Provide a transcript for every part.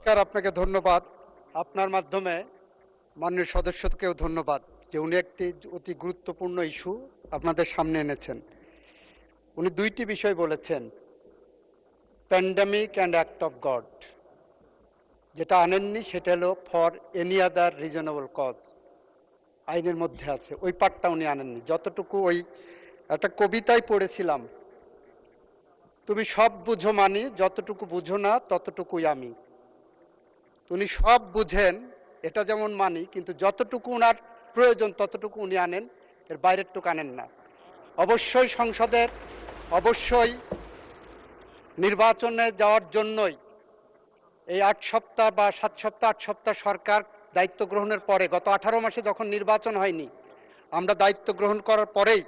Sir, আপনাকে ধন্যবাদ। আপনার মাধ্যমে মাননীয় সদস্যকেও ধন্যবাদ যে উনি একটি অতি গুরুত্বপূর্ণ ইস্যু আপনাদের সামনে এনেছেন। উনি ২টি বিষয় বলেছেন, pandemic and act of God. যেটা আনেননি সেটা হলো for any other reasonable cause, আইনের মধ্যে আছে, ওই পার্টটা উনি আনেননি। যতটুকু ওই একটা কবিতায় পড়েছিলাম, তুমি সব বুঝো মানি, যতটুকু বুঝো না ততটুকুই আমি। উনি সব বুঝেন, এটা যেমন মানি, কিন্তু যতটুকু ওনার প্রয়োজন ততটুকু উনি আনেন, এর বাইরের টুকু আনেন না। অবশ্যই সংসদের, অবশ্যই নির্বাচনে যাওয়ার জন্যই এই ৮ সপ্তাহ বা ৭ সপ্তাহ ৮ সপ্তাহ সরকার দায়িত্ব গ্রহণের পরে, গত ১৮ মাসে যখন নির্বাচন হয়নি, আমরা দায়িত্ব গ্রহণ করার পরেই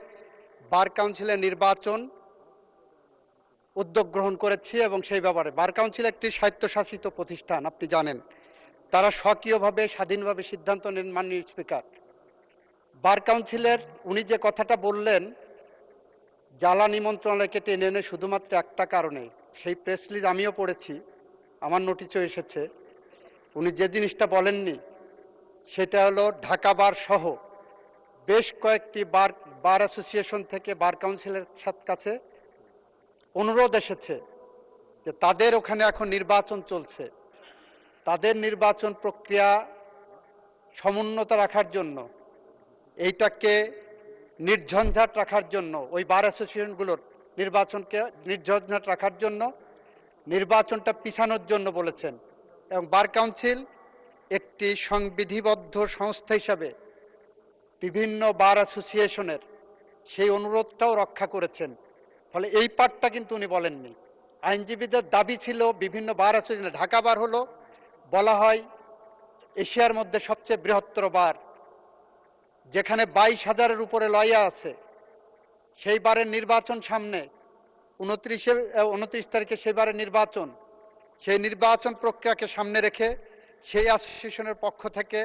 বার কাউন্সিলের নির্বাচন উদ্যোগ গ্রহণ করেছি। এবং সেই ব্যাপারে বার কাউন্সিল একটি স্বায়ত্তশাসিত প্রতিষ্ঠান, আপনি জানেন। তারা স্বকীয়ভাবে স্বাধীনভাবে সিদ্ধান্ত নেন। মাননীয় স্পিকার, বার কাউন্সিলের উনি যে কথাটা বললেন, জ্বালানি মন্ত্রণালয়কে টেনে এনে শুধুমাত্র একটা কারণে, সেই প্রেস রিলিজ আমিও পড়েছি, আমার নোটিশও এসেছে। উনি যে জিনিসটা বলেননি সেটা হলো ঢাকা বার সহ বেশ কয়েকটি বার অ্যাসোসিয়েশন থেকে বার কাউন্সিলের কাছে অনুরোধ এসেছে যে তাদের ওখানে এখন নির্বাচন চলছে, তাদের নির্বাচন প্রক্রিয়া সমুন্নত রাখার জন্য, এইটাকে নির্ঝঞ্ঝাট রাখার জন্য, ওই বার অ্যাসোসিয়েশনগুলোর নির্বাচনকে নির্ঝঞ্ঝাট রাখার জন্য, নির্বাচনটা পিছানোর জন্য বলেছেন। এবং বার কাউন্সিল একটি সংবিধিবদ্ধ সংস্থা হিসাবে বিভিন্ন বার অ্যাসোসিয়েশনের সেই অনুরোধটাও রক্ষা করেছেন। ফলে এই পার্টটা কিন্তু উনি বলেননি। আইনজীবীদের দাবি ছিল বিভিন্ন বার অ্যাসোসিয়েশন, ঢাকা বার হলো বলা হয় এশিয়ার মধ্যে সবচেয়ে বৃহত্তর বার, যেখানে ২২,০০০-এর উপরে লয়া আছে। সেই বারের নির্বাচন সামনে, ২৯ তারিখে সেই বারের নির্বাচন, সেই নির্বাচন প্রক্রিয়াকে সামনে রেখে সেই অ্যাসোসিয়েশনের পক্ষ থেকে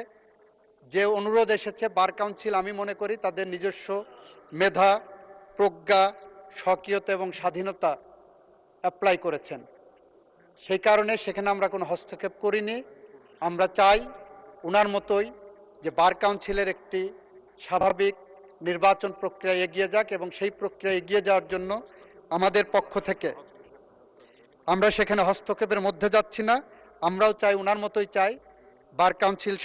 যে অনুরোধ এসেছে, বার কাউন্সিল আমি মনে করি তাদের নিজস্ব মেধা, প্রজ্ঞা, স্বকীয়তা এবং স্বাধীনতা অ্যাপ্লাই করেছেন। সেই কারণে সেখানে আমরা কোনো হস্তক্ষেপ করিনি। আমরা চাই ওনার মতোই যে বার কাউন্সিলের একটি স্বাভাবিক নির্বাচন প্রক্রিয়া এগিয়ে যাক, এবং সেই প্রক্রিয়া এগিয়ে যাওয়ার জন্য আমাদের পক্ষ থেকে আমরা সেখানে হস্তক্ষেপের মধ্যে যাচ্ছি না। আমরাও চাই, ওনার মতোই চাই বার কাউন্সিল